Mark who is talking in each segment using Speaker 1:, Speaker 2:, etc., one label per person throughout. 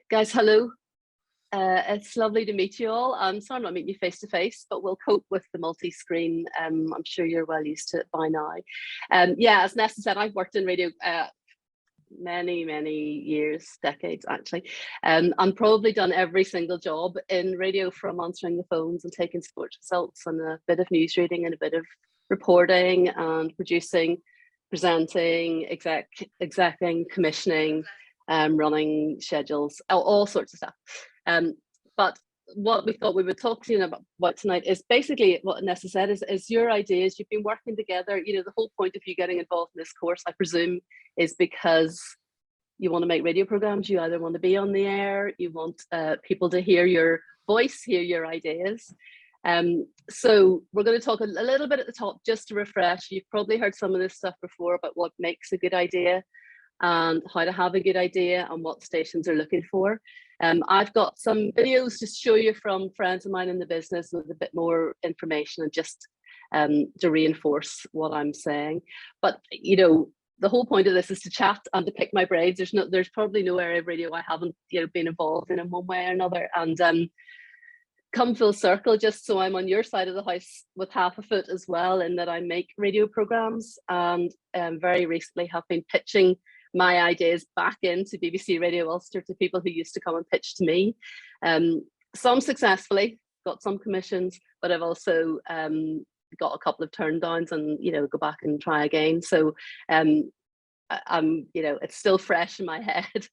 Speaker 1: Guys, hello. It's lovely to meet you all. I'm sorry I'm not meeting you face to face, but we'll cope with the multi-screen. I'm sure you're well used to it by now. Yeah, as Nessa said, I've worked in radio many years, decades actually, and probably done every single job in radio, from answering the phones and taking sports results and a bit of news reading and a bit of reporting and producing, presenting, execing, commissioning, running schedules, all sorts of stuff. But what we thought we would talk to you about tonight is basically what Nessa said, is your ideas. You've been working together. You know, the whole point of you getting involved in this course, I presume, is because you want to make radio programs. You either want to be on the air, you want people to hear your voice, hear your ideas. So we're going to talk a little bit at the top just to refresh. You've probably heard some of this stuff before about what makes a good idea and how to have a good idea and what stations are looking for. I've got some videos to show you from friends of mine in the business with a bit more information and just to reinforce what I'm saying. But you know, the whole point of this is to chat and to pick my brains. There's probably no area of radio I haven't been involved in one way or another. And come full circle, just so I'm on your side of the house with half a foot as well, in that I make radio programs and very recently have been pitching my ideas back into BBC Radio Ulster to people who used to come and pitch to me. Some successfully, got some commissions, but I've also got a couple of turn downs and go back and try again. So it's still fresh in my head.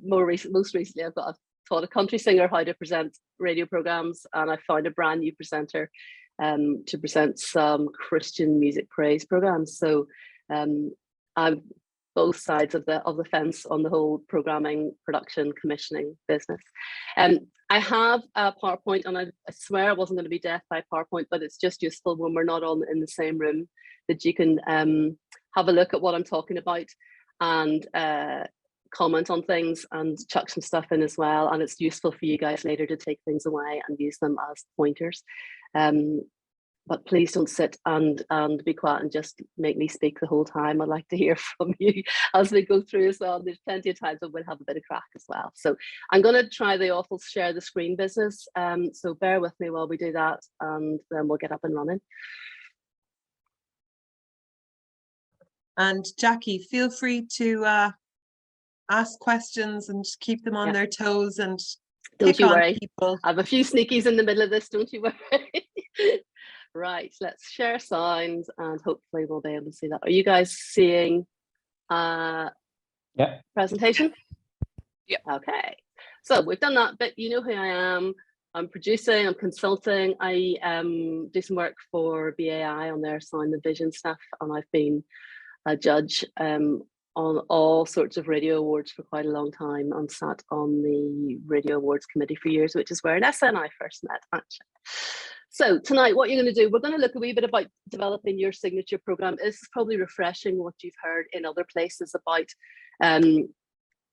Speaker 1: Most recently I've taught a country singer how to present radio programs, and I found a brand new presenter to present some Christian music praise programs. So I'm both sides of the fence on the whole programming, production, commissioning business. I have a PowerPoint, and I swear I wasn't going to be deaf by PowerPoint, but it's just useful when we're not all in the same room, that you can have a look at what I'm talking about and comment on things and chuck some stuff in as well. And it's useful for you guys later to take things away and use them as pointers. But please don't sit and be quiet and just make me speak the whole time. I'd like to hear from you as we go through as well. There's plenty of times when we'll have a bit of crack as well. So I'm going to try the awful share the screen business. So bear with me while we do that, and then we'll get up and running.
Speaker 2: And Jackie, feel free to ask questions and keep them on their toes and
Speaker 1: don't you worry.
Speaker 2: People.
Speaker 1: I have a few sneakies in the middle of this, don't you worry. Right, let's share sound and hopefully we'll be able to see that. Are you guys seeing presentation? Yeah. Okay, so we've done that bit. You know who I am. I'm producing, I'm consulting. I do some work for BAI on their sound and vision stuff, and I've been a judge on all sorts of radio awards for quite a long time, and sat on the radio awards committee for years, which is where Nessa and I first met actually. So tonight, what you're going to do, we're going to look a wee bit about developing your signature program. This is probably refreshing what you've heard in other places about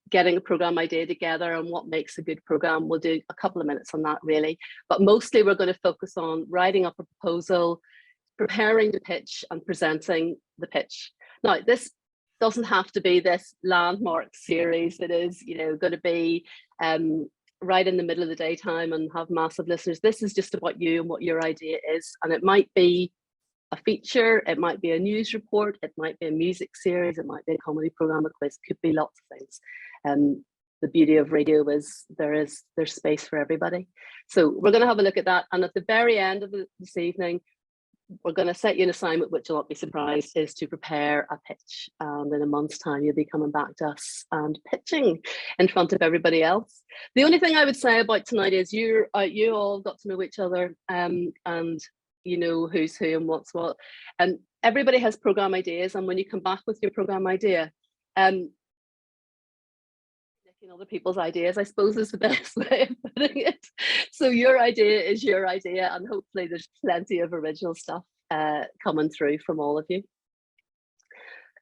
Speaker 1: getting a program idea together and what makes a good program. We'll do a couple of minutes on that really, but mostly we're going to focus on writing up a proposal, preparing the pitch and presenting the pitch. Now, this doesn't have to be this landmark series that is, going to be right in the middle of the daytime and have massive listeners. This is just about you and what your idea is. And it might be a feature, it might be a news report, it might be a music series, it might be a comedy program, a quiz, could be lots of things. The beauty of radio is there's space for everybody. So we're going to have a look at that. And at the very end of this evening, we're going to set you an assignment, which you'll not be surprised, is to prepare a pitch. And in a month's time, you'll be coming back to us and pitching in front of everybody else. The only thing I would say about tonight is you all got to know each other, and you know who's who and what's what. And everybody has program ideas, and when you come back with your program idea, other people's ideas, I suppose, is the best way of putting it. So your idea is your idea, and hopefully there's plenty of original stuff coming through from all of you.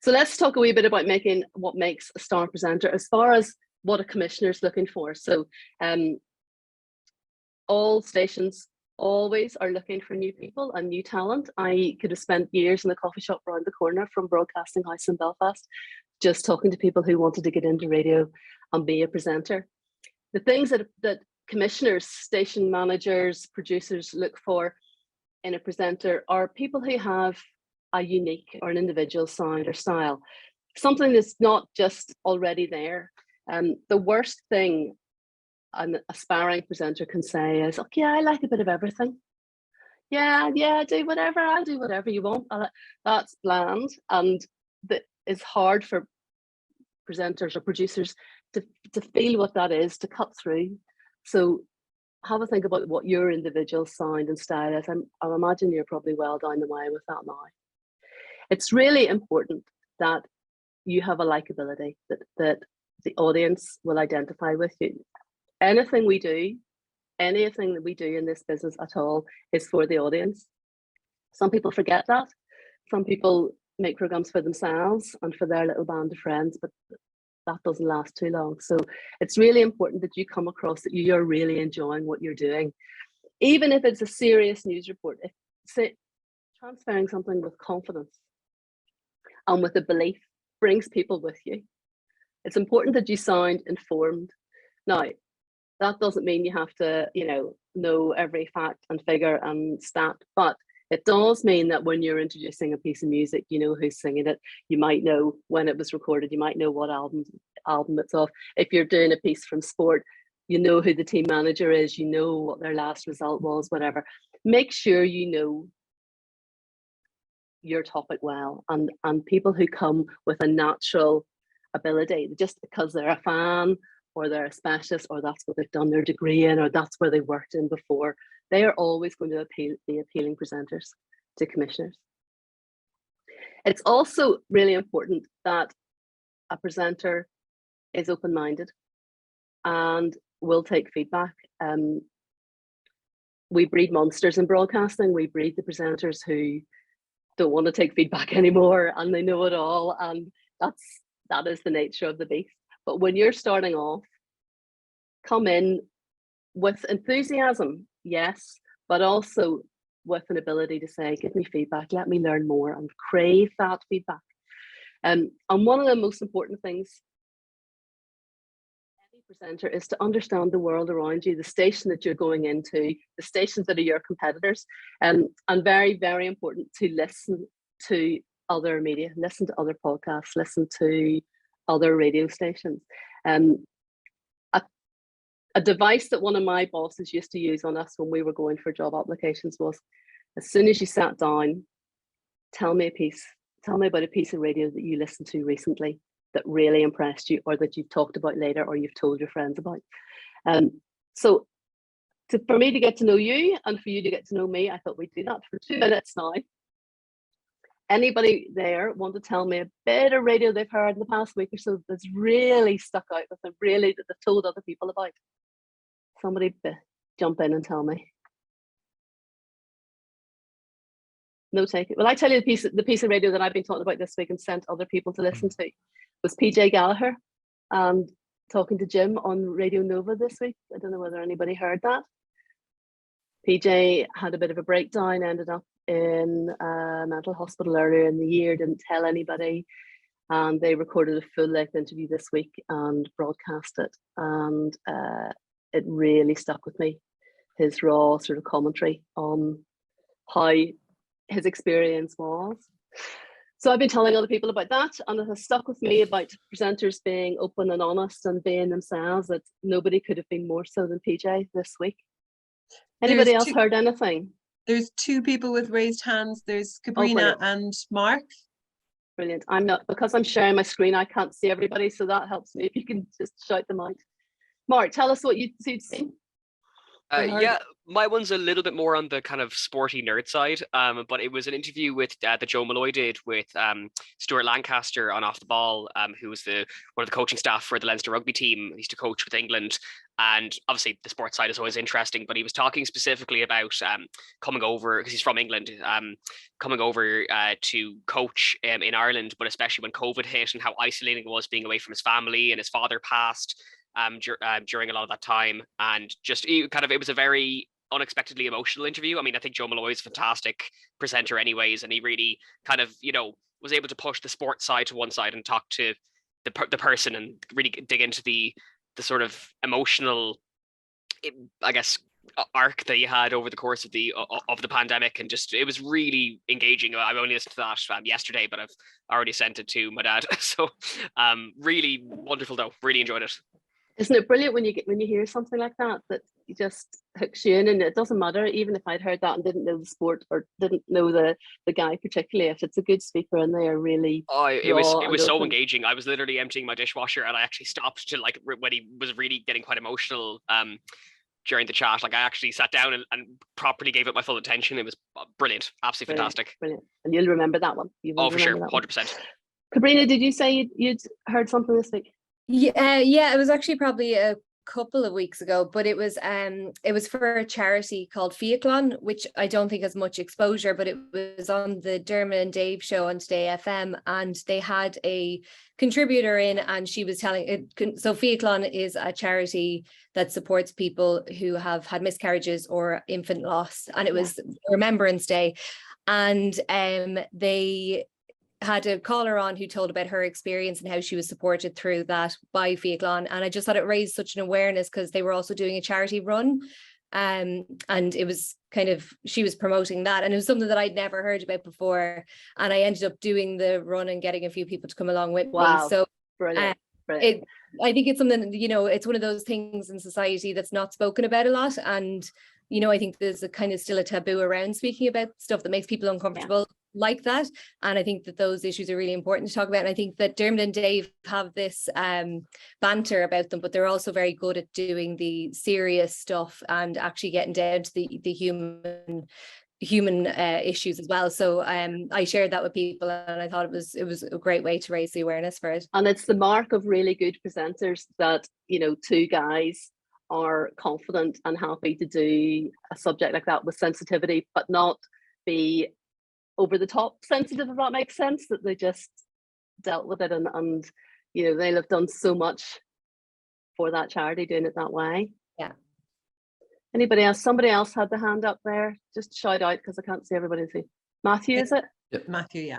Speaker 1: So let's talk a wee bit about what makes a star presenter as far as what a commissioner is looking for. So all stations always are looking for new people and new talent. I could have spent years in the coffee shop around the corner from Broadcasting House in Belfast, just talking to people who wanted to get into radio and be a presenter. The things that commissioners, station managers, producers look for in a presenter are people who have a unique or an individual sound or style, something that's not just already there. The worst thing an aspiring presenter can say is, "Okay, I like a bit of everything. Yeah, I'll do whatever you want." That's bland, and that is hard for presenters or producers to feel what that is, to cut through. So have a think about what your individual sound and style is. I imagine you're probably well down the way with that now. It's really important that you have a likability, that the audience will identify with you. Anything we do, anything that we do in this business at all is for the audience. Some people forget that. Some people make programs for themselves and for their little band of friends, but that doesn't last too long. So it's really important that you come across that you're really enjoying what you're doing. Even if it's a serious news report, transferring something with confidence and with a belief brings people with you. It's important that you sound informed. Now, that doesn't mean you have to, know every fact and figure and stat, but it does mean that when you're introducing a piece of music, you know who's singing it, you might know when it was recorded, you might know what album it's off. If you're doing a piece from sport, you know who the team manager is, you know what their last result was, whatever. Make sure you know your topic well, and people who come with a natural ability, just because they're a fan or they're a specialist or that's what they've done their degree in or that's where they worked in before, they are always going to be appealing presenters to commissioners. It's also really important that a presenter is open-minded and will take feedback. We breed monsters in broadcasting. We breed the presenters who don't want to take feedback anymore and they know it all, and that is the nature of the beast. But when you're starting off, come in with enthusiasm, yes, but also with an ability to say, give me feedback, let me learn more, and crave that feedback. And one of the most important things any presenter is to understand the world around you, the station that you're going into, the stations that are your competitors, and very, very important to listen to other media, listen to other podcasts, listen to other radio stations. A device that one of my bosses used to use on us when we were going for job applications was, as soon as you sat down, tell me about a piece of radio that you listened to recently that really impressed you, or that you've talked about later, or you've told your friends about. So for me to get to know you and for you to get to know me, I thought we'd do that for 2 minutes now. Anybody there want to tell me a bit of radio they've heard in the past week or so that's really stuck out with them, really that they've told other people about? Somebody jump in and tell me. No take it. Well, I tell you the piece of radio that I've been talking about this week and sent other people to listen to was PJ Gallagher and talking to Jim on Radio Nova this week. I don't know whether anybody heard that. PJ had a bit of a breakdown, ended up in a mental hospital earlier in the year, didn't tell anybody, and they recorded a full-length interview this week and broadcast it, and it really stuck with me, his raw sort of commentary on how his experience was. So I've been telling other people about that, and it has stuck with me about presenters being open and honest and being themselves, that nobody could have been more so than PJ this week. Anybody else heard anything?
Speaker 2: There's 2 people with raised hands. There's Sabrina and Mark.
Speaker 1: Brilliant. I'm not, because I'm sharing my screen, I can't see everybody, so that helps me if you can just shout them out. Mark, tell us what you'd seen.
Speaker 3: Yeah, my one's a little bit more on the kind of sporty nerd side, but it was an interview with that Joe Malloy did with Stuart Lancaster on Off the Ball, who was one of the coaching staff for the Leinster rugby team. He used to coach with England, and obviously the sports side is always interesting, but he was talking specifically about coming over, because he's from England, coming over to coach in Ireland, but especially when COVID hit and how isolating it was being away from his family, and his father passed during a lot of that time. And just it was a very unexpectedly emotional interview. I mean, I think Joe Malloy is a fantastic presenter anyways, and he really kind of, was able to push the sports side to one side and talk to the person and really dig into the sort of emotional, I guess, arc that you had over the course of the pandemic, and just it was really engaging. I only listened to that yesterday, but I've already sent it to my dad. So really wonderful though, really enjoyed it.
Speaker 1: Isn't it brilliant when you hear something like that you just hooks you in, and it doesn't matter even if I'd heard that and didn't know the sport or didn't know the guy particularly, if it's a good speaker and they are really
Speaker 3: it was so engaging. I was literally emptying my dishwasher and I actually stopped to like when he was really getting quite emotional during the chat. Like I actually sat down and properly gave it my full attention. It was brilliant, absolutely fantastic.
Speaker 1: Brilliant. And you'll remember that one.
Speaker 3: For sure, 100%.
Speaker 1: Sabrina, did you say you'd heard something this week?
Speaker 4: Yeah, it was actually probably a couple of weeks ago, but it was for a charity called Fiaclan, which I don't think has much exposure, but it was on the Dermot and Dave show on Today FM, and they had a contributor in, and she was telling it. So Fiaclan is a charity that supports people who have had miscarriages or infant loss, and it was Remembrance Day, and they had a caller on who told about her experience and how she was supported through that by Fiaclan, and I just thought it raised such an awareness because they were also doing a charity run, and it was kind of, she was promoting that, and it was something that I'd never heard about before, and I ended up doing the run and getting a few people to come along with me. So
Speaker 1: brilliant.
Speaker 4: I think it's something, it's one of those things in society that's not spoken about a lot, and I think there's a kind of still a taboo around speaking about stuff that makes people uncomfortable like that. And I think that those issues are really important to talk about. And I think that Dermot and Dave have this banter about them, but they're also very good at doing the serious stuff and actually getting down to the human issues as well. So I shared that with people, and I thought it was a great way to raise the awareness for it.
Speaker 1: And it's the mark of really good presenters that two guys are confident and happy to do a subject like that with sensitivity, but not be over the top sensitive, if that makes sense, that they just dealt with it, and they'll have done so much for that charity doing it that way.
Speaker 4: Yeah.
Speaker 1: Anybody else? Somebody else had the hand up there. Just shout out because I can't see everybody. Matthew, is it?
Speaker 2: Yep. Matthew,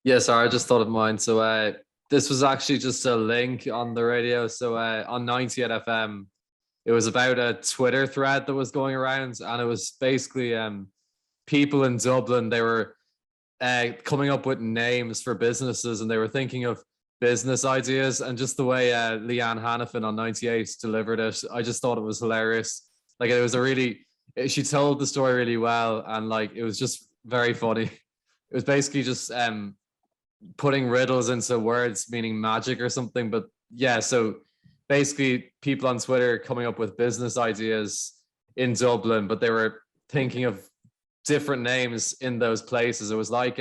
Speaker 5: yeah, sorry, I just thought of mine. So this was actually just a link on the radio. So on 90 at FM, it was about a Twitter thread that was going around, and it was basically people in Dublin, they were coming up with names for businesses, and they were thinking of business ideas, and just the way Leanne Hannafin on 98 delivered it, I just thought it was hilarious. Like it was she told the story really well, and like it was just very funny. It was basically just putting riddles into words meaning magic or something, but yeah, so basically people on Twitter coming up with business ideas in Dublin, but they were thinking of different names in those places. It was like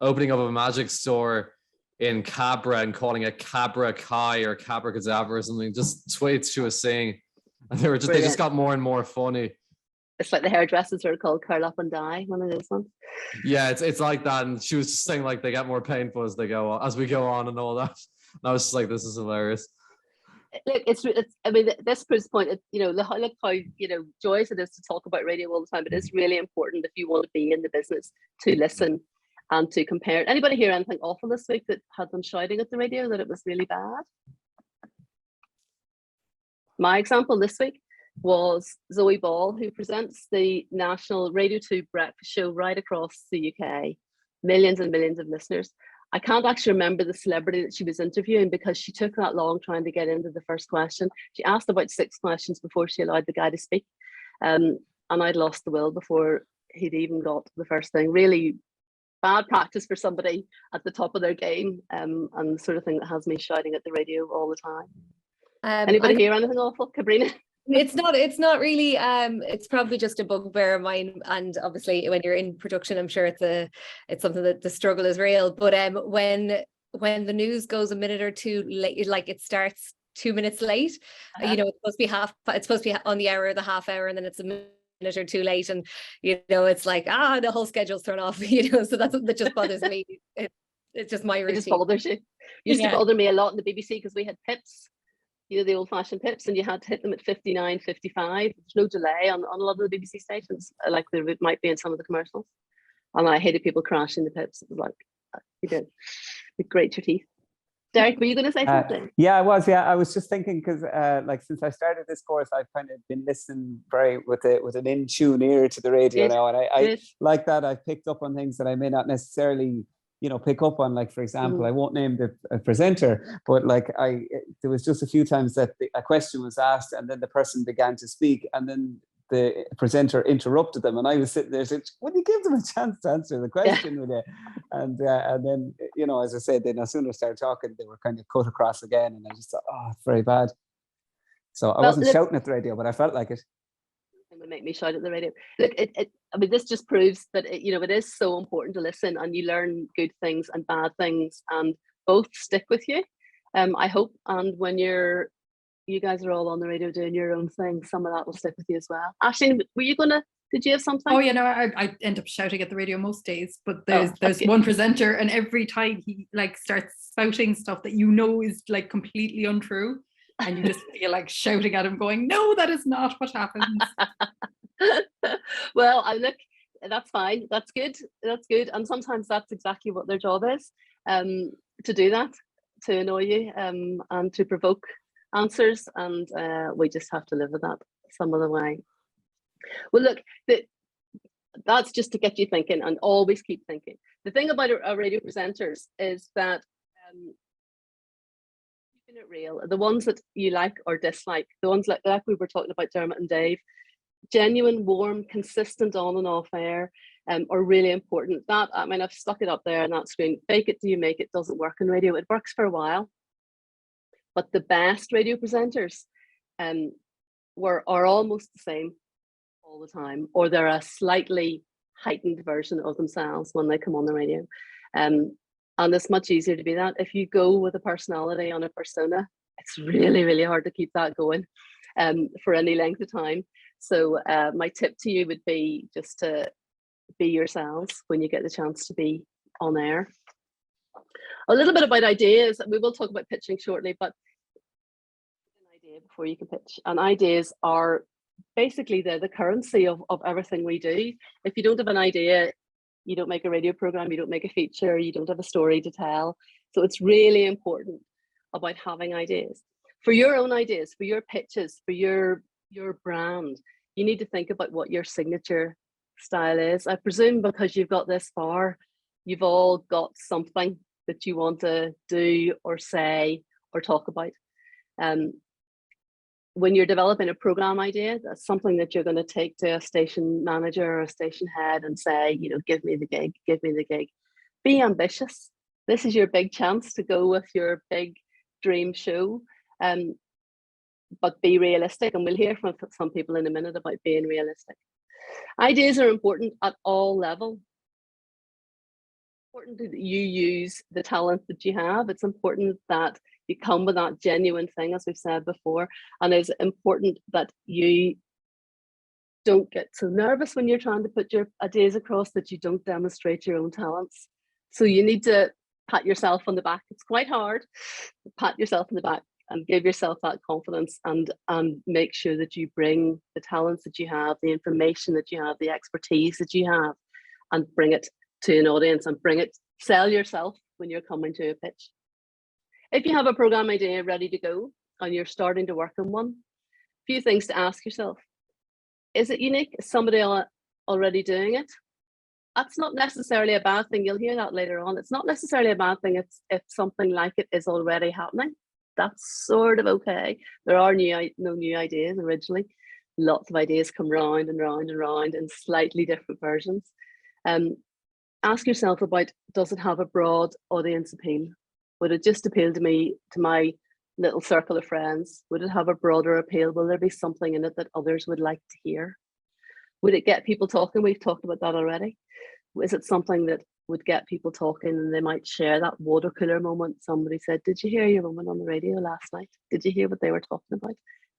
Speaker 5: opening up a magic store in Cabra and calling it Cabra Kai or Cabra Cadabra or something, just tweets she was saying, and they just got more and more funny.
Speaker 1: It's like the hairdressers are called Curl Up and Die, one of those ones.
Speaker 5: Yeah, it's like that, and she was just saying like they get more painful as we go on and all that. And I was just like, this is hilarious.
Speaker 1: Look, it's I mean, this proves the point. Look how joyous it is to talk about radio all the time. But it's really important if you want to be in the business to listen and to compare it. Anybody hear anything awful this week that had them shouting at the radio that it was really bad? My example this week was Zoe Ball, who presents the national Radio 2 breakfast show right across the UK, millions and millions of listeners. I can't actually remember the celebrity that she was interviewing because she took that long trying to get into the first question. She asked about 6 questions before she allowed the guy to speak. And I'd lost the will before he'd even got the first thing. Really bad practice for somebody at the top of their game, and the sort of thing that has me shouting at the radio all the time. Anybody hear anything awful? Sabrina?
Speaker 4: It's not really, it's probably just a bugbear of mine, and obviously when you're in production, I'm sure it's something that the struggle is real, but when the news goes a minute or two late, like it starts 2 minutes late, it's supposed to be on the hour or the half hour, and then it's a minute or two late, and it's like the whole schedule's thrown off, so that's something that just bothers me. It's just my routine.
Speaker 1: It just bothers you. Used to bother me a lot in the BBC because we had pips, the old-fashioned pips, and you had to hit them at 59, 55. There's no delay on a lot of the BBC stations, like there might be in some of the commercials. And I hated people crashing the pips. It was like, you grate your teeth. Derek, were you going to say something?
Speaker 6: Yeah, I was. Yeah, I was just thinking because, like, since I started this course, I've kind of been listening with an in tune ear to the radio now, and I like that. I've picked up on things that I may not necessarily, pick up on. Like, for example, I won't name the presenter, but like there was just a few times that a question was asked, and then the person began to speak, and then the presenter interrupted them, and I was sitting there saying, "Will you give them a chance to answer the question?" With it, and then as I said, then as soon as I started talking, they were kind of cut across again, and I just thought, "Oh, it's very bad." So I wasn't shouting at the radio, but I felt like it.
Speaker 1: It would make me shout at the radio. Look, I mean, this just proves that it is so important to listen, and you learn good things and bad things, and both stick with you. I hope, and when you guys are all on the radio doing your own thing, some of that will stick with you as well. Aisling, did you have something?
Speaker 7: Oh, yeah, no, I end up shouting at the radio most days, but there's one presenter, and every time he like starts spouting stuff that is like completely untrue, and you just feel like shouting at him going, "No, that is not what happens."
Speaker 1: Well, look, that's fine. That's good. And sometimes that's exactly what their job is, to do that, to annoy you, and to provoke answers, and we just have to live with that some of the way. Well, look, that's just to get you thinking, and always keep thinking. The thing about our radio presenters is that keeping it real, the ones that you like or dislike, the ones like we were talking about Dermot and Dave, genuine, warm, consistent on and off air, are really important. That, I mean, I've stuck it up there on that screen. Fake it till you make it doesn't work in radio. It works for a while, but the best radio presenters are almost the same all the time, or they're a slightly heightened version of themselves when they come on the radio. And it's much easier to be that. If you go with a personality on a persona, it's really, really hard to keep that going for any length of time. So my tip to you would be just to be yourselves when you get the chance to be on air. A little bit about ideas. We will talk about pitching shortly, but an idea before you can pitch. And ideas are basically the currency of everything we do. If you don't have an idea, you don't make a radio program, you don't make a feature, you don't have a story to tell. So it's really important about having ideas. For your own ideas, for your pitches, for your brand, you need to think about what your signature style is. I presume because you've got this far, you've all got something that you want to do or say or talk about. When you're developing a program idea, that's something that you're going to take to a station manager or a station head and say, give me the gig, give me the gig. Be ambitious. This is your big chance to go with your big dream show. But be realistic, and we'll hear from some people in a minute about being realistic. Ideas are important at all levels. It's important that you use the talent that you have. It's important that you come with that genuine thing, as we've said before, and it's important that you don't get so nervous when you're trying to put your ideas across that you don't demonstrate your own talents. So you need to pat yourself on the back. It's quite hard. Pat yourself on the back and give yourself that confidence, and make sure that you bring the talents that you have, the information that you have, the expertise that you have, and bring it to an audience, and sell yourself when you're coming to a pitch. If you have a program idea ready to go and you're starting to work on one, a few things to ask yourself. Is it unique? Is somebody already doing it? That's not necessarily a bad thing. You'll hear that later on. It's not necessarily a bad thing if something like it is already happening. That's sort of okay. There are no new ideas originally. Lots of ideas come round and round and round in slightly different versions. Ask yourself about, does it have a broad audience appeal? Would it just appeal to me, to my little circle of friends? Would it have a broader appeal? Will there be something in it that others would like to hear? Would it get people talking? We've talked about that already. Is it something that would get people talking and they might share that water cooler moment? Somebody said, did you hear your woman on the radio last night? Did you hear what they were talking about?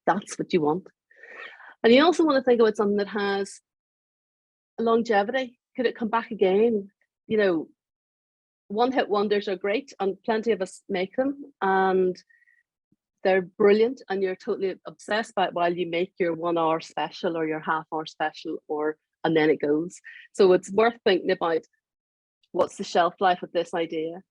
Speaker 1: That's what you want. And you also want to think about something that has longevity. Could it come back again? One-hit wonders are great, and plenty of us make them, and they're brilliant, and you're totally obsessed by it while you make your 1 hour special or your half-hour special, and then it goes. So it's worth thinking about, what's the shelf life of this idea?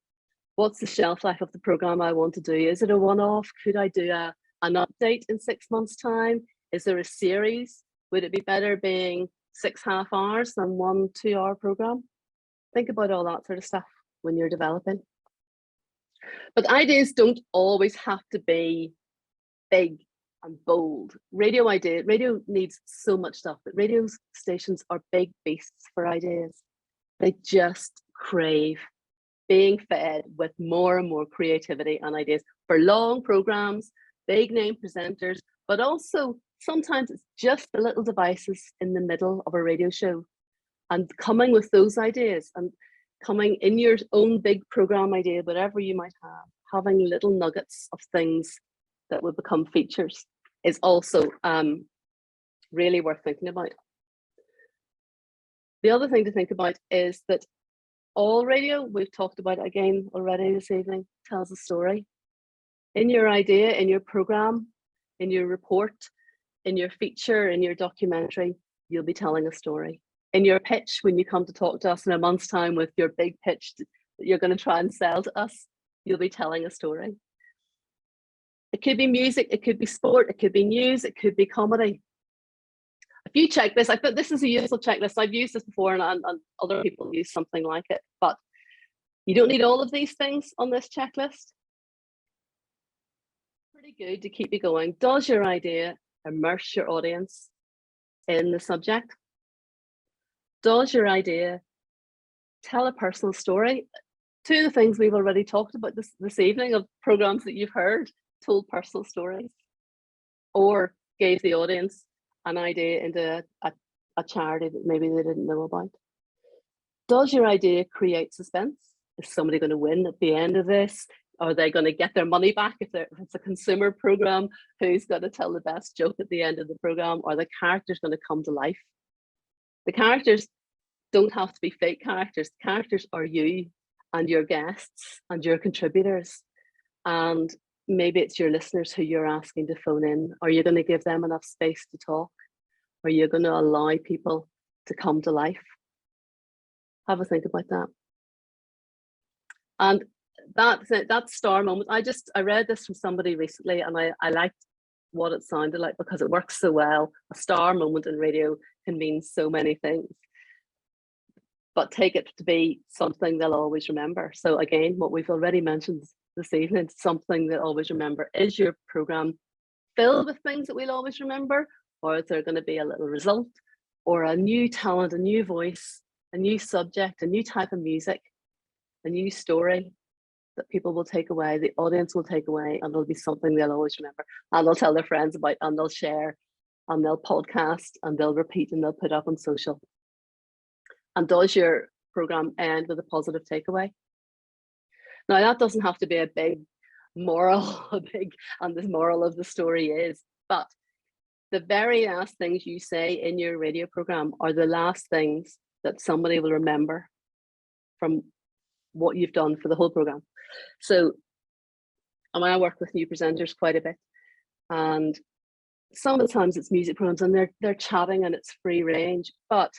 Speaker 1: What's the shelf life of the program I want to do? Is it a one-off? Could I do an update in 6 months' time? Is there a series? Would it be better being 6 half hours than 1 2-hour program? Think about all that sort of stuff when you're developing. But ideas don't always have to be big and bold. Radio needs so much stuff, but radio stations are big beasts for ideas. They just crave being fed with more and more creativity and ideas for long programs, big name presenters, but also sometimes it's just the little devices in the middle of a radio show, and coming with those ideas and coming in your own big program idea, whatever you might have, having little nuggets of things that would become features is also really worth thinking about. The other thing to think about is that all radio, we've talked about it again already this evening, tells a story. In your idea, in your program, in your report, in your feature, in your documentary, you'll be telling a story. In your pitch, when you come to talk to us in a month's time with your big pitch that you're going to try and sell to us, you'll be telling a story. It could be music, it could be sport, it could be news, it could be comedy. If you check this, I thought this is a useful checklist. I've used this before and other people use something like it, but you don't need all of these things on this checklist. Pretty good to keep you going. Does your idea immerse your audience in the subject? Does your idea tell a personal story? Two of the things we've already talked about this evening of programs that you've heard told personal stories or gave the audience an idea into a charity that maybe they didn't know about. Does your idea create suspense? Is somebody going to win at the end of this? Are they going to get their money back if it's a consumer program? Who's going to tell the best joke at the end of the program? Are the characters going to come to life? The characters don't have to be fake characters. The characters are you and your guests and your contributors. And maybe it's your listeners who you're asking to phone in. Are you going to give them enough space to talk? Are you going to allow people to come to life? Have a think about that. And that star moment, I read this from somebody recently and I liked what it sounded like because it works so well. A star moment in radio can mean so many things, but take it to be something they'll always remember. So again, what we've already mentioned this evening, something they'll always remember. Is your program filled with things that we'll always remember, or is there going to be a little result or a new talent, a new voice, a new subject, a new type of music, a new story that people will take away, the audience will take away, and there'll be something they'll always remember, and they'll tell their friends about, and they'll share, and they'll podcast, and they'll repeat, and they'll put up on social. And does your program end with a positive takeaway? Now, that doesn't have to be a big moral, and the moral of the story is, but the very last things you say in your radio program are the last things that somebody will remember from what you've done for the whole program. So, I work with new presenters quite a bit, and some of the times it's music programs and they're chatting and it's free range, but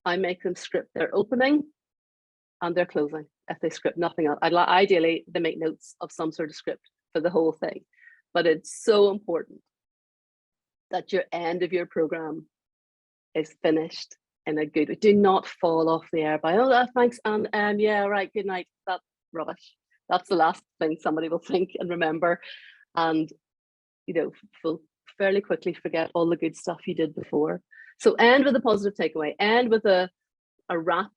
Speaker 1: I make them script their opening and their closing if they script nothing else. Ideally, they make notes of some sort of script for the whole thing, but it's so important that your end of your program is finished in a good way. Do not fall off the air by, oh, thanks, and yeah, right, good night. That's rubbish. That's the last thing somebody will think and remember, and will fairly quickly forget all the good stuff you did before. So end with a positive takeaway, end with a wrap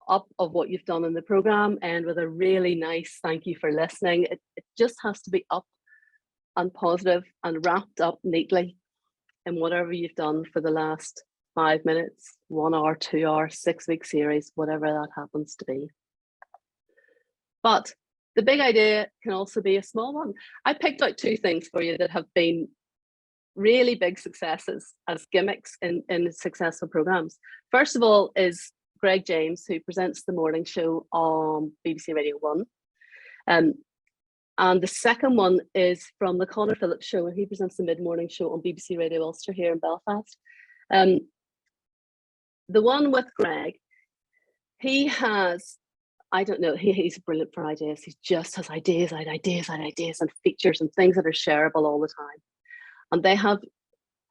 Speaker 1: up of what you've done in the program, end with a really nice thank you for listening. It just has to be up and positive and wrapped up neatly in whatever you've done for the last 5 minutes, 1 hour, 2 hours, 6-week series, whatever that happens to be. But the big idea can also be a small one. I picked out 2 things for you that have been really big successes as gimmicks in successful programs. First of all is Greg James, who presents the morning show on BBC Radio 1. And the second one is from the Conor Phillips show, and he presents the mid-morning show on BBC Radio Ulster here in Belfast. The one with Greg, he has I don't know, he's brilliant for ideas. He just has ideas and features and things that are shareable all the time. And they have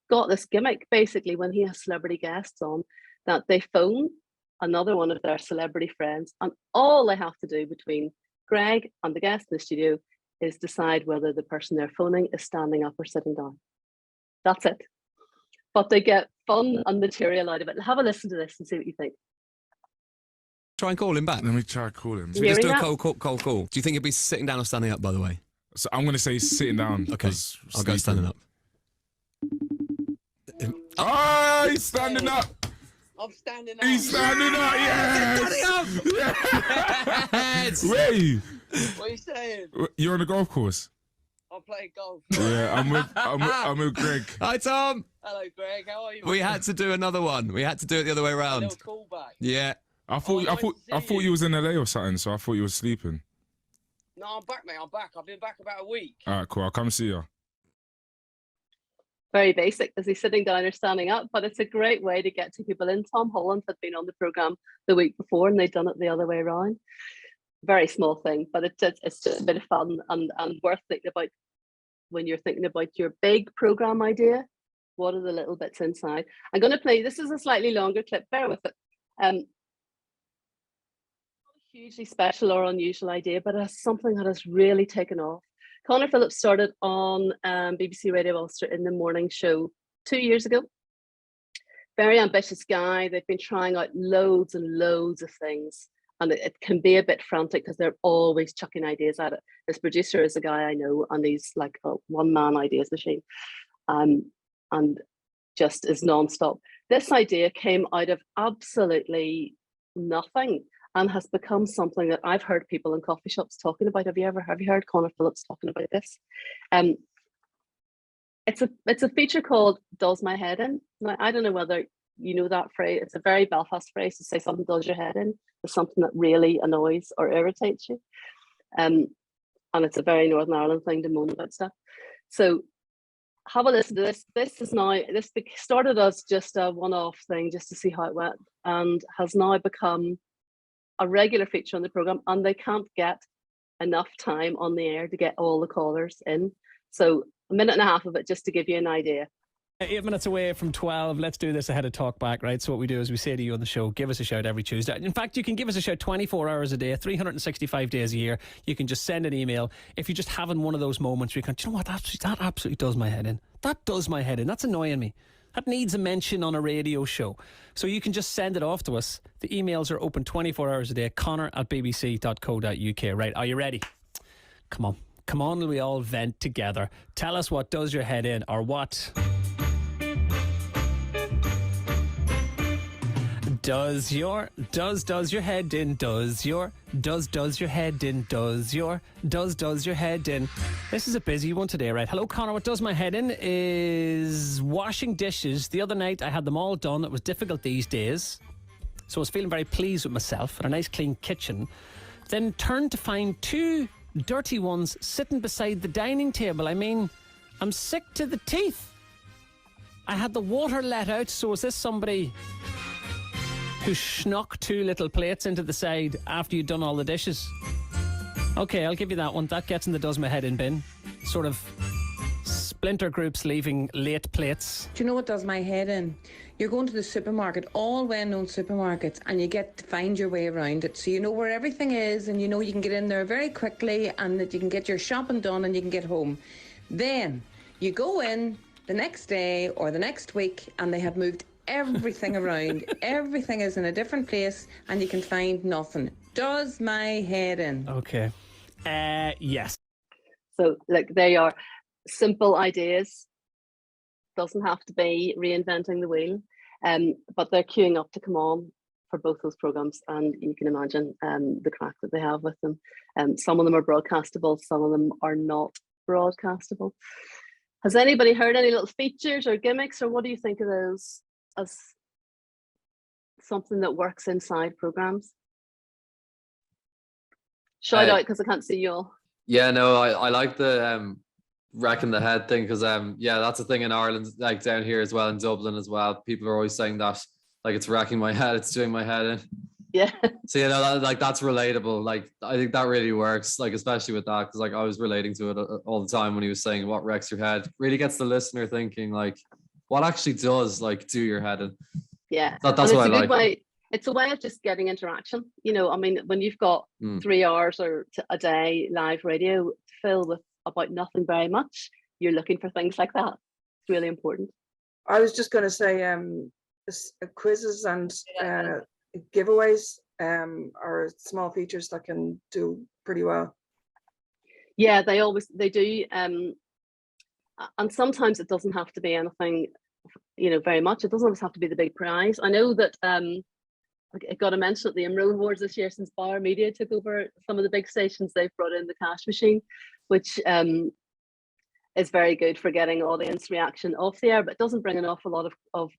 Speaker 1: got this gimmick, basically, when he has celebrity guests on, that they phone another one of their celebrity friends, and all they have to do between Greg and the guest in the studio is decide whether the person they're phoning is standing up or sitting down. That's it. But they get fun and material out of it. Have a listen to this and see what you think.
Speaker 8: Try and call him back.
Speaker 9: Let me try calling.
Speaker 8: Should we just do a cold call? Do you think he'd be sitting down or standing up, by the way?
Speaker 9: So I'm going to say sitting down.
Speaker 8: Okay, I'll go standing up.
Speaker 9: Oh, he's standing up.
Speaker 10: I'm standing up.
Speaker 9: He's standing up, yes!
Speaker 8: Yes!
Speaker 9: Wait.
Speaker 10: What are you saying?
Speaker 9: You're on the golf course?
Speaker 10: I'm playing golf.
Speaker 9: Yeah, I'm with Greg.
Speaker 8: Hi, Tom.
Speaker 10: Hello, Greg. How are you?
Speaker 8: We had to do another one. We had to do it the other way
Speaker 10: A
Speaker 8: around.
Speaker 10: little callback.
Speaker 8: Yeah.
Speaker 9: I thought you was in LA or something, so I thought you was sleeping.
Speaker 10: No, I'm back, mate. I'm back. I've been back about a week.
Speaker 9: All right, cool. I'll come see you.
Speaker 1: Very basic. Is he sitting down or standing up? But it's a great way to get to people in. Tom Holland had been on the programme the week before and they'd done it the other way around. Very small thing, but it's just a bit of fun and worth thinking about when you're thinking about your big programme idea. What are the little bits inside? I'm going to play, this is a slightly longer clip, bear with it. Not a hugely special or unusual idea, but it's something that has really taken off. Connor Phillips started on BBC Radio Ulster in the morning show 2 years ago. Very ambitious guy. They've been trying out loads and loads of things, and it can be a bit frantic because they're always chucking ideas at it. This producer is a guy I know, and he's like a one-man ideas machine, and just is non-stop. This idea came out of absolutely nothing and has become something that I've heard people in coffee shops talking about. Have you heard Connor Phillips talking about this? It's a feature called "Does My Head In?" Now, I don't know whether you know that phrase. It's a very Belfast phrase to say something does your head in. It's something that really annoys or irritates you. And it's a very Northern Ireland thing to moan about stuff. So have a listen to this. This started as just a one-off thing just to see how it went, and has now become a regular feature on the programme, and they can't get enough time on the air to get all the callers in. So a minute and a half of it just to give you an idea.
Speaker 11: 8 minutes away from 12. Let's do this ahead of talk back, right? So what we do is we say to you on the show, give us a shout every Tuesday. In fact, you can give us a shout 24 hours a day, 365 days a year. You can just send an email. If you're just having one of those moments where you go, do you know what, that absolutely does my head in. That does my head in. That's annoying me. That needs a mention on a radio show. So you can just send it off to us. The emails are open 24 hours a day. connor@bbc.co.uk. Right, are you ready? Come on, and we all vent together. Tell us what does your head in, or what does your head in, does your head in. This is a busy one today, right? Hello, Connor. What does my head in is washing dishes. The other night I had them all done. It was difficult these days, so I was feeling very pleased with myself and a nice clean kitchen. Then turned to find 2 dirty ones sitting beside the dining table. I mean, I'm sick to the teeth. I had the water let out, so is this somebody who snuck 2 little plates into the side after you'd done all the dishes? Okay, I'll give you that one. That gets in the does my head in bin. Sort of splinter groups leaving late plates.
Speaker 12: Do you know what does my head in? You're going to the supermarket, all well-known supermarkets, and you get to find your way around it. So you know where everything is, and you know you can get in there very quickly, and that you can get your shopping done and you can get home. Then you go in the next day or the next week, and they have moved everything around. Everything is in a different place and you can find nothing. Does my head in?
Speaker 11: Okay. Yes.
Speaker 1: So look, they are simple ideas. Doesn't have to be reinventing the wheel. But they're queuing up to come on for both those programmes, and you can imagine the crack that they have with them. Some of them are broadcastable, some of them are not broadcastable. Has anybody heard any little features or gimmicks, or what do you think of those as something that works inside programmes? Shout out, because I can't see you all.
Speaker 5: Yeah, no, I like the wrecking the head thing, because yeah, that's a thing in Ireland, like down here as well, in Dublin as well. People are always saying that, like, it's wrecking my head, it's doing my head in.
Speaker 1: Yeah.
Speaker 5: So like that's relatable. Like I think that really works. Like especially with that, because like I was relating to it all the time when he was saying what wrecks your head. Really gets the listener thinking like, what actually does like do your head in?
Speaker 1: Yeah,
Speaker 5: That's what I like.
Speaker 1: Way. It's a way of just getting interaction. You know, I mean, when you've got 3 hours or a day live radio to fill with about nothing very much, you're looking for things like that. It's really important.
Speaker 13: I was just going to say, quizzes and giveaways are small features that can do pretty well.
Speaker 1: Yeah, they do. And sometimes it doesn't have to be anything, you know, very much. It doesn't always have to be the big prize. I know that I got to mention at the Imro Awards this year, since Bauer Media took over some of the big stations, they've brought in the cash machine, which is very good for getting audience reaction off the air, but doesn't bring an awful lot of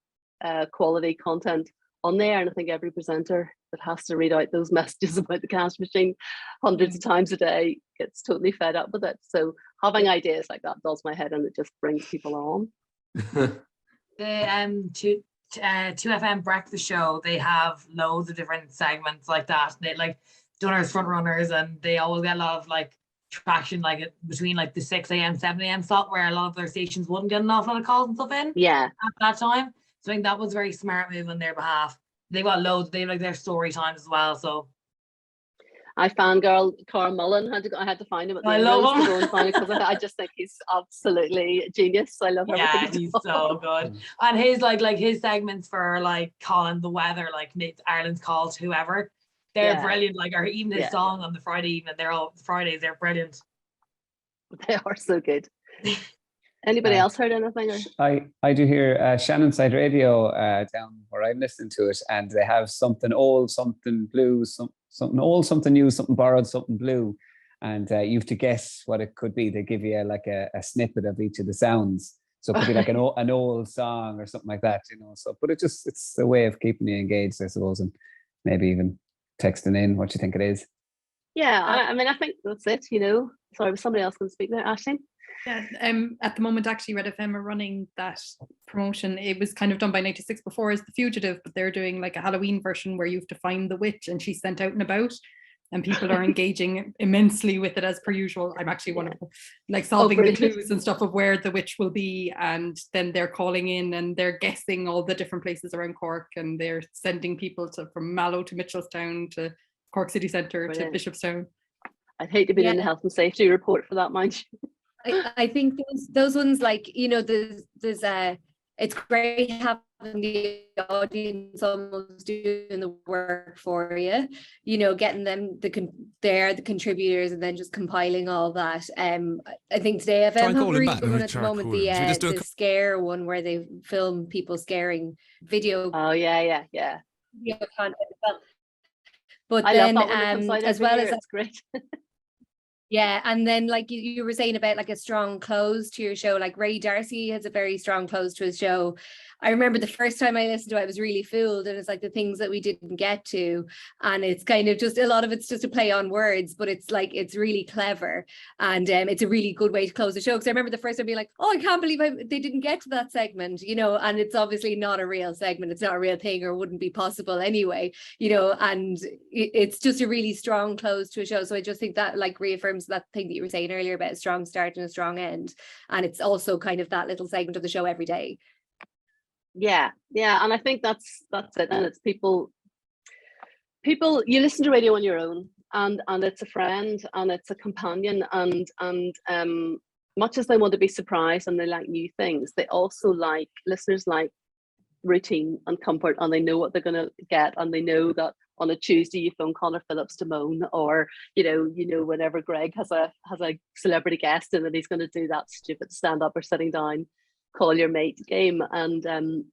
Speaker 1: quality content on there. And I think every presenter that has to read out those messages about the cash machine hundreds of times a day gets totally fed up with it. So having ideas like that does my head in. It just brings people on.
Speaker 14: The 2FM breakfast show, they have loads of different segments like that. They like Dunners, front runners, and they always get a lot of like traction like between like the 6 a.m. 7 a.m. slot, where a lot of their stations wouldn't get an awful lot of calls and stuff in at that time. So I think that was a very smart move on their behalf. They got loads, they like their story times as well. So
Speaker 1: I fangirl Carl Mullen. I had to find him at the
Speaker 14: love him.
Speaker 1: to go and find it, because I just think he's absolutely genius. I love everything.
Speaker 14: Yeah, he's so good. And his like his segments for like calling the weather, like Ireland's call to whoever, they're brilliant. Like, or even his song on the Friday evening, Fridays, they're brilliant.
Speaker 1: They are so good. Anybody else heard anything? Or?
Speaker 6: I do hear Shannon Side Radio down where I'm listening to it, and they have something old, something blue, something old, something new, something borrowed, something blue, and you have to guess what it could be. They give you like a snippet of each of the sounds, so it could be like an old song or something like that, you know. So, but it's a way of keeping you engaged, I suppose, and maybe even texting in what you think it is.
Speaker 1: Yeah, I mean, I think that's it. You know, sorry, was somebody else going to speak there, Aisling?
Speaker 7: Yeah, at the moment, actually, Red FM are running that promotion. It was kind of done by 96 before as The Fugitive, but they're doing like a Halloween version where you have to find the witch and she's sent out and about, and people are engaging immensely with it as per usual. I'm actually one of them, like solving the clues and stuff of where the witch will be, and then they're calling in and they're guessing all the different places around Cork, and they're sending people from Mallow to Mitchelstown to Cork City Centre to Bishopstown.
Speaker 1: I'd hate to be in the health and safety report for that, mind you.
Speaker 4: I think those ones, like, you know, there's it's great having the audience almost doing the work for you, you know, getting them the contributors and then just compiling all that. I think today FM have a really good one at the moment, the scare one where they film people scaring video.
Speaker 1: Oh yeah.
Speaker 4: Video content. But
Speaker 1: I
Speaker 4: then
Speaker 1: love that one
Speaker 4: as well as
Speaker 1: that's great.
Speaker 4: Yeah, and then like you were saying about like a strong close to your show, like Ray Darcy has a very strong close to his show. I remember the first time I listened to it, I was really fooled, and it's like the things that we didn't get to, and it's kind of just a lot of it's just a play on words, but it's like it's really clever, and it's a really good way to close the show. Because I remember the first time being like, oh, I can't believe they didn't get to that segment, you know, and it's obviously not a real segment, it's not a real thing, or wouldn't be possible anyway, you know, and it's just a really strong close to a show. So I just think that like reaffirms that thing that you were saying earlier about a strong start and a strong end, and it's also kind of that little segment of the show every day.
Speaker 1: Yeah, and I think that's it. And it's people you listen to radio on your own, and it's a friend and it's a companion, and much as they want to be surprised and they like new things, they also listeners like routine and comfort, and they know what they're going to get, and they know that on a Tuesday you phone Connor Phillips to moan, or you know whenever Greg has a celebrity guest and that he's going to do that stupid stand up or sitting down call your mate game, and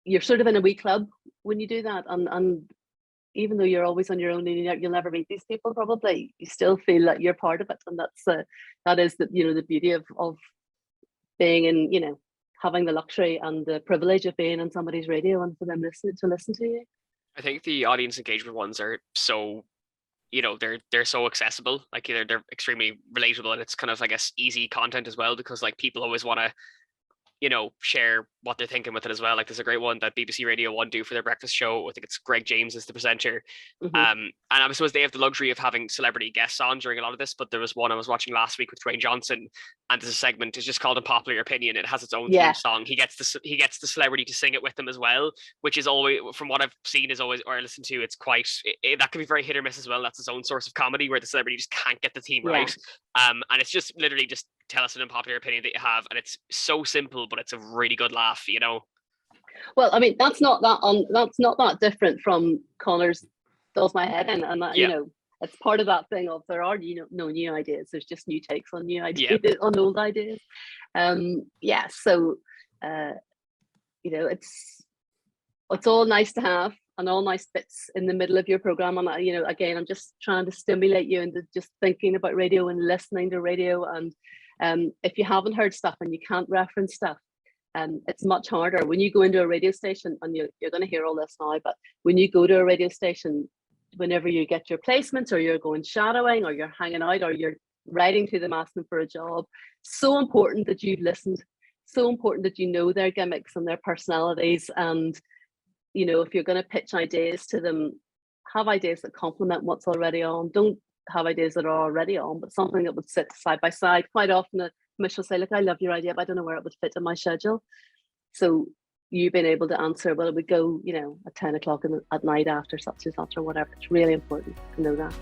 Speaker 1: you're sort of in a wee club when you do that, and even though you're always on your own and you'll never meet these people, probably you still feel that you're part of it, and that is the, you know, the beauty of being in, you know, having the luxury and the privilege of being on somebody's radio and for them to listen to you.
Speaker 3: I think the audience engagement ones are so, you know, they're so accessible, like they're extremely relatable, and it's kind of, I guess, easy content as well, because like people always want to share what they're thinking with it as well. Like there's a great one that BBC Radio 1 do for their breakfast show. I think it's Greg James is the presenter. And I suppose they have the luxury of having celebrity guests on during a lot of this, but there was one I was watching last week with Dwayne Johnson, and there's a segment, it's just called Unpopular Opinion. It has its own theme song. He gets the celebrity to sing it with them as well, which is always, from what I've seen is always, or listened to, it's quite, that can be very hit or miss as well. That's his own source of comedy where the celebrity just can't get the theme right. And it's just literally just tell us an unpopular opinion that you have, and it's so simple, but it's a really good laugh,
Speaker 1: Well, I mean, that's not that different from Connor's Does My Head In, and that, it's part of that thing of there are no new ideas. There's just new takes on new ideas, on old ideas. So it's all nice to have and all nice bits in the middle of your program. And again, I'm just trying to stimulate you into just thinking about radio and listening to radio. And if you haven't heard stuff and you can't reference stuff, it's much harder when you go into a radio station, and you're going to hear all this now, but when you go to a radio station, whenever you get your placements or you're going shadowing or you're hanging out or you're writing to them asking for a job, so important that you've listened, so important that you know their gimmicks and their personalities. And if you're going to pitch ideas to them, have ideas that complement what's already on. Don't have ideas that are already on, but something that would sit side by side. Quite often a commission will say, look, I love your idea, but I don't know where it would fit in my schedule. So you being able to answer, well, it would go, at 10 o'clock at night after such and such or whatever. It's really important to know that.